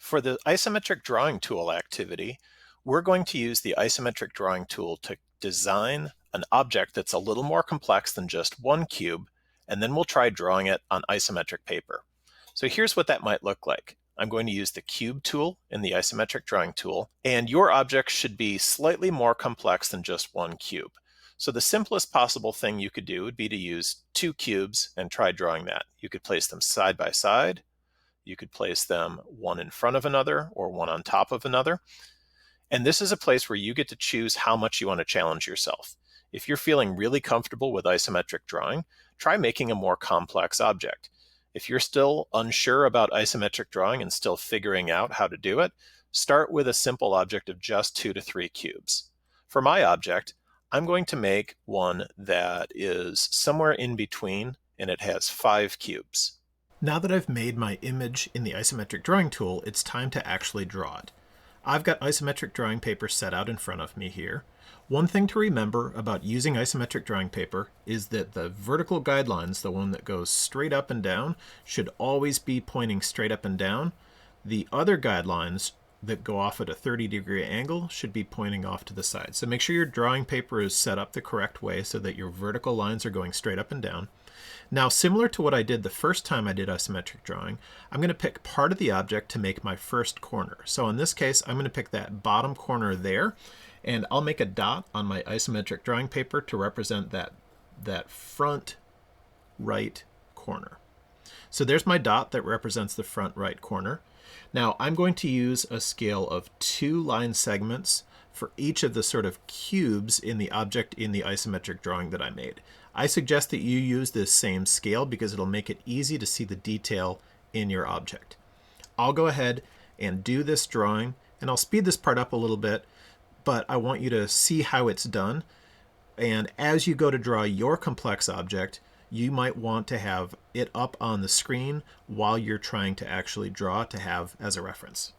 For the isometric drawing tool activity, we're going to use the isometric drawing tool to design an object that's a little more complex than just one cube, and then we'll try drawing it on isometric paper. So here's what that might look like. I'm going to use the cube tool in the isometric drawing tool, and your object should be slightly more complex than just one cube. So the simplest possible thing you could do would be to use two cubes and try drawing that. You could place them side by side. You could place them one in front of another or one on top of another. And this is a place where you get to choose how much you want to challenge yourself. If you're feeling really comfortable with isometric drawing, try making a more complex object. If you're still unsure about isometric drawing and still figuring out how to do it, start with a simple object of just 2 to 3 cubes. For my object, I'm going to make one that is somewhere in between, and it has 5 cubes. Now that I've made my image in the isometric drawing tool, it's time to actually draw it. I've got isometric drawing paper set out in front of me here. One thing to remember about using isometric drawing paper is that the vertical guidelines, the one that goes straight up and down, should always be pointing straight up and down. The other guidelines that go off at a 30-degree angle should be pointing off to the side. So make sure your drawing paper is set up the correct way so that your vertical lines are going straight up and down. Now, similar to what I did the first time I did isometric drawing, I'm going to pick part of the object to make my first corner. So in this case, I'm going to pick that bottom corner there, and I'll make a dot on my isometric drawing paper to represent that front right corner. So there's my dot that represents the front right corner. Now I'm going to use a scale of 2 line segments for each of the sort of cubes in the object in the isometric drawing that I made. I suggest that you use this same scale because it'll make it easy to see the detail in your object. I'll go ahead and do this drawing, and I'll speed this part up a little bit, but I want you to see how it's done. And as you go to draw your complex object, you might want to have it up on the screen while you're trying to actually draw to have as a reference.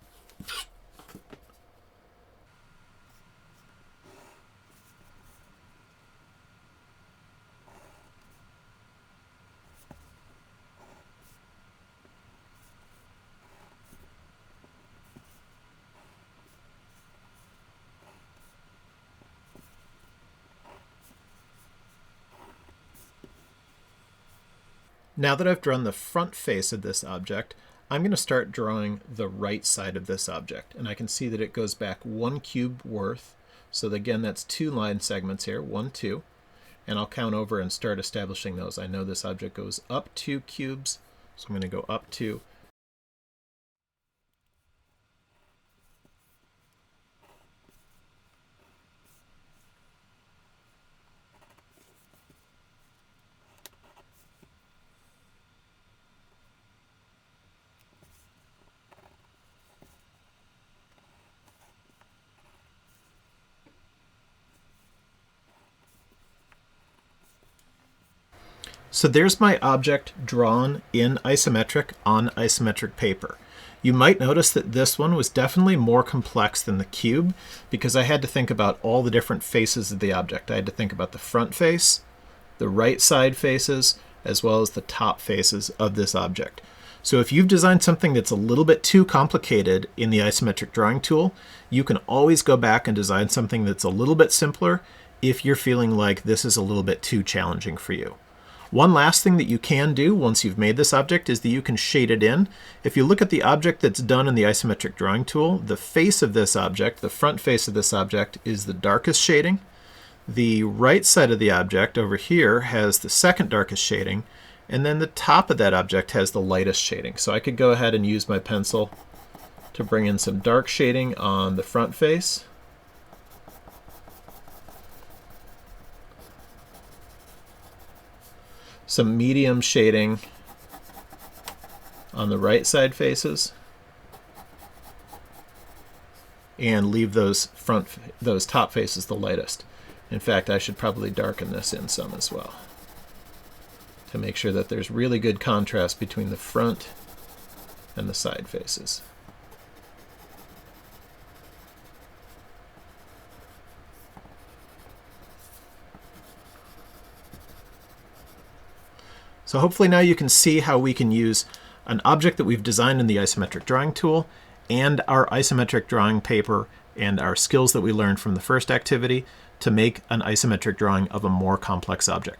Now that I've drawn the front face of this object, I'm going to start drawing the right side of this object. And I can see that it goes back 1 cube worth. So again, that's 2 line segments here, 1, 2. And I'll count over and start establishing those. I know this object goes up 2 cubes, so I'm going to go up 2. So there's my object drawn in isometric on isometric paper. You might notice that this one was definitely more complex than the cube because I had to think about all the different faces of the object. I had to think about the front face, the right side faces, as well as the top faces of this object. So if you've designed something that's a little bit too complicated in the isometric drawing tool, you can always go back and design something that's a little bit simpler if you're feeling like this is a little bit too challenging for you. One last thing that you can do once you've made this object is that you can shade it in. If you look at the object that's done in the isometric drawing tool, the face of this object, the front face of this object, is the darkest shading. The right side of the object over here has the second darkest shading, and then the top of that object has the lightest shading. So I could go ahead and use my pencil to bring in some dark shading on the front face. Some medium shading on the right side faces, and leave those top faces the lightest. In fact, I should probably darken this in some as well to make sure that there's really good contrast between the front and the side faces. So hopefully now you can see how we can use an object that we've designed in the isometric drawing tool and our isometric drawing paper and our skills that we learned from the first activity to make an isometric drawing of a more complex object.